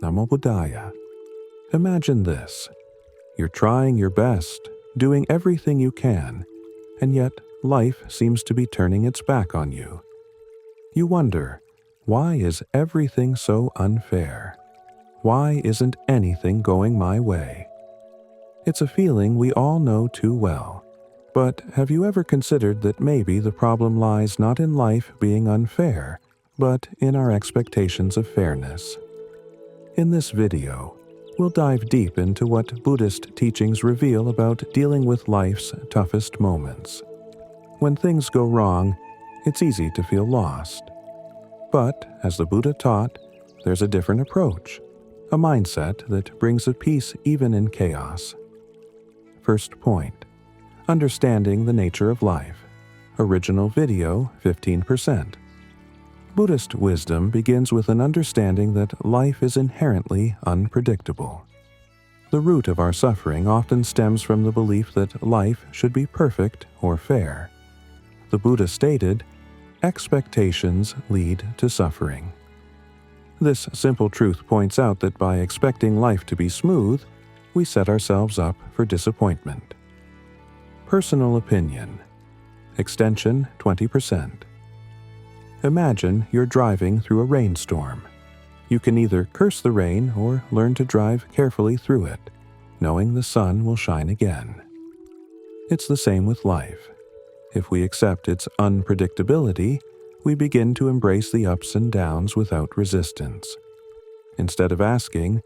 Namo Buddhaya. Imagine this. You're trying your best, doing everything you can, and yet life seems to be turning its back on you. You wonder, why is everything so unfair? Why isn't anything going my way? It's a feeling we all know too well. But have you ever considered that maybe the problem lies not in life being unfair, but in our expectations of fairness? In this video, we'll dive deep into what Buddhist teachings reveal about dealing with life's toughest moments. When things go wrong, it's easy to feel lost. But, as the Buddha taught, there's a different approach, a mindset that brings a peace even in chaos. First point. Understanding the nature of life. Original video 15%. Buddhist wisdom begins with an understanding that life is inherently unpredictable. The root of our suffering often stems from the belief that life should be perfect or fair. The Buddha stated, "Expectations lead to suffering." This simple truth points out that by expecting life to be smooth, we set ourselves up for disappointment. Personal opinion. Extension 20%. Imagine you're driving through a rainstorm. You can either curse the rain or learn to drive carefully through it, knowing the sun will shine again. It's the same with life. If we accept its unpredictability, we begin to embrace the ups and downs without resistance. Instead of asking,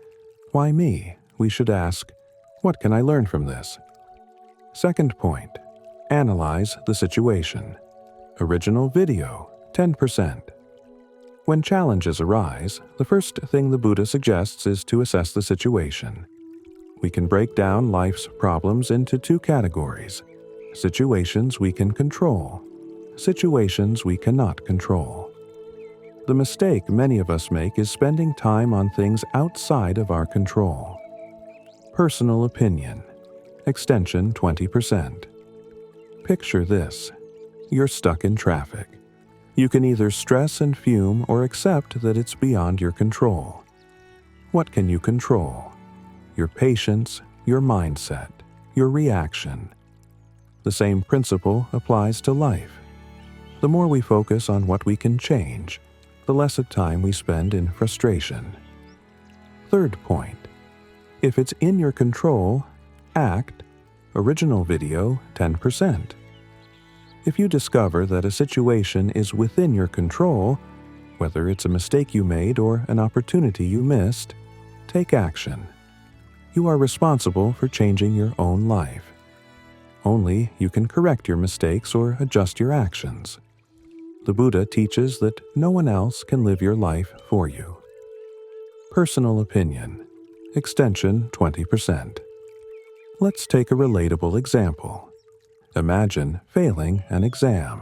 "Why me?" we should ask, "What can I learn from this?" Second point, analyze the situation. Original video, 10%. When challenges arise, the first thing the Buddha suggests is to assess the situation. We can break down life's problems into two categories: situations we can control, situations we cannot control. The mistake many of us make is spending time on things outside of our control. Personal opinion. Extension 20%. Picture this. You're stuck in traffic. You can either stress and fume or accept that it's beyond your control. What can you control? Your patience, your mindset, your reaction. The same principle applies to life. The more we focus on what we can change, the less of time we spend in frustration. Third point. If it's in your control, act. Original video 10%. If you discover that a situation is within your control, whether it's a mistake you made or an opportunity you missed, take action. You are responsible for changing your own life. Only you can correct your mistakes or adjust your actions. The Buddha teaches that no one else can live your life for you. Personal opinion. Extension 20%. Let's take a relatable example. Imagine failing an exam.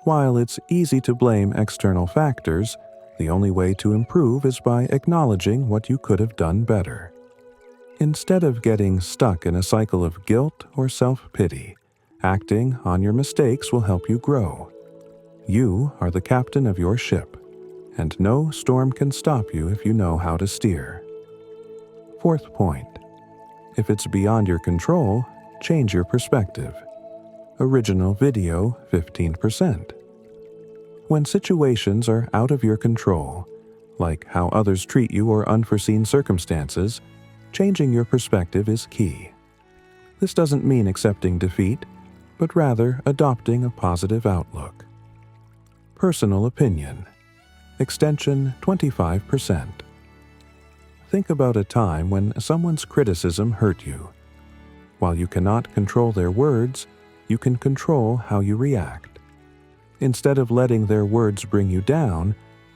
While it's easy to blame external factors, the only way to improve is by acknowledging what you could have done better. Instead of getting stuck in a cycle of guilt or self-pity, acting on your mistakes will help you grow. You are the captain of your ship, and no storm can stop you if you know how to steer. Fourth point. If it's beyond your control, change your perspective. Original video 15%. When situations are out of your control, like how others treat you or unforeseen circumstances, changing your perspective is key. This doesn't mean accepting defeat, but rather adopting a positive outlook. Personal opinion. Extension 25%. Think about a time when someone's criticism hurt you. While you cannot control their words, you can control how you react. Instead of letting their words bring you down,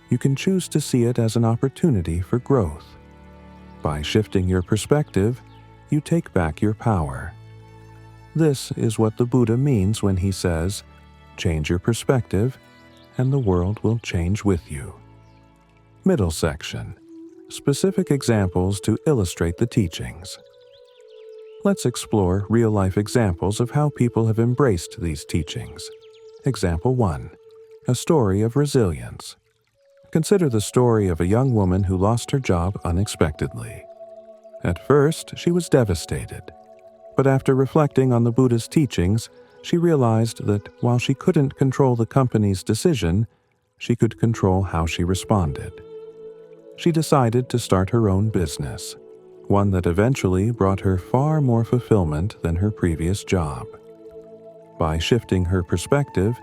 you can choose to see it as an opportunity for growth. By shifting your perspective, you take back your power. This is what the Buddha means when he says, "Change your perspective, and the world will change with you." Middle section. Specific examples to illustrate the teachings. Let's explore real-life examples of how people have embraced these teachings. Example 1. A story of resilience. Consider the story of a young woman who lost her job unexpectedly. At first, she was devastated, but after reflecting on the Buddhist teachings, she realized that while she couldn't control the company's decision, she could control how she responded. She decided to start her own business, one that eventually brought her far more fulfillment than her previous job. By shifting her perspective,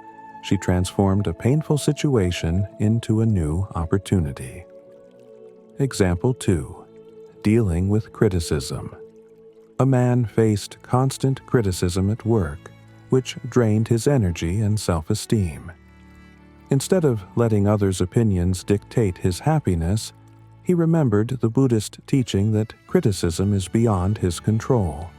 she transformed a painful situation into a new opportunity. Example 2. Dealing with criticism. A man faced constant criticism at work, which drained his energy and self-esteem. Instead of letting others' opinions dictate his happiness, he remembered the Buddhist teaching that criticism is beyond his control.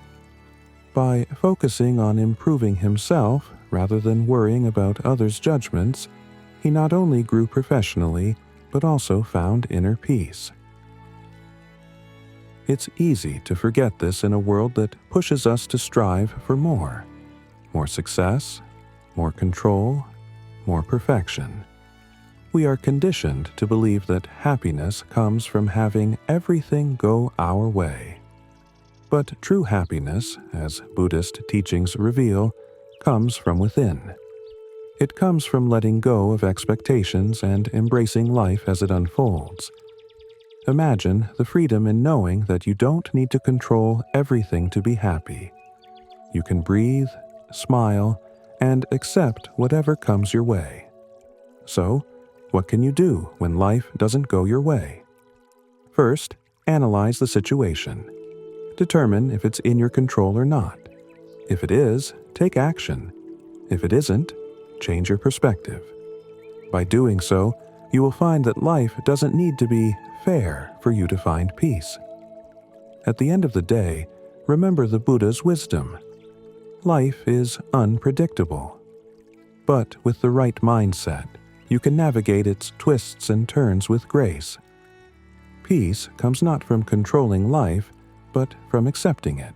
By focusing on improving himself rather than worrying about others' judgments, he not only grew professionally, but also found inner peace. It's easy to forget this in a world that pushes us to strive for more. More success, more control, more perfection. We are conditioned to believe that happiness comes from having everything go our way. But true happiness, as Buddhist teachings reveal, comes from within. It comes from letting go of expectations and embracing life as it unfolds. Imagine the freedom in knowing that you don't need to control everything to be happy. You can breathe, smile, and accept whatever comes your way. So, what can you do when life doesn't go your way? First, analyze the situation. Determine if it's in your control or not. If it is, take action. If it isn't, change your perspective. By doing so, you will find that life doesn't need to be fair for you to find peace. At the end of the day, remember the Buddha's wisdom. Life is unpredictable. But with the right mindset, you can navigate its twists and turns with grace. Peace comes not from controlling life, but from accepting it.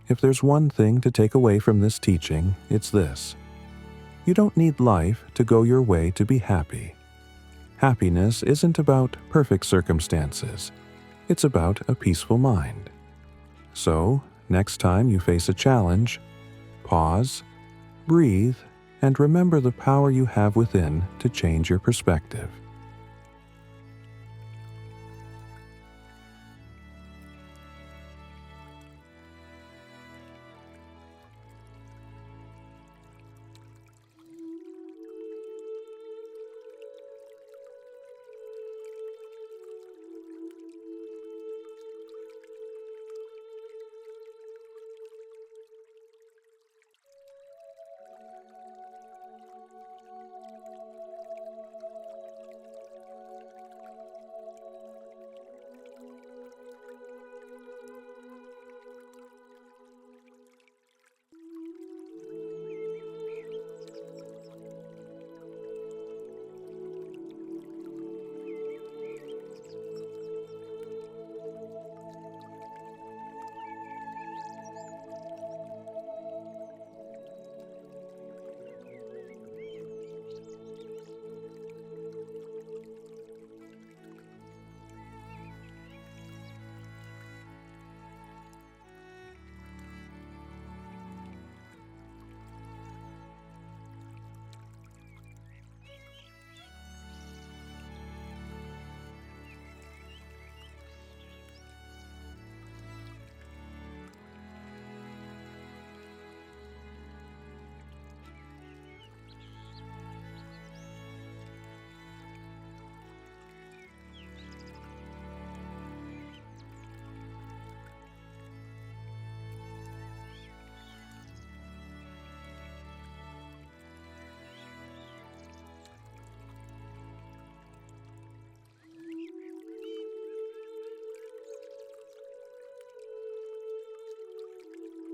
If there's one thing to take away from this teaching, it's this. You don't need life to go your way to be happy. Happiness isn't about perfect circumstances. It's about a peaceful mind. So, next time you face a challenge, pause, breathe, and remember the power you have within to change your perspective.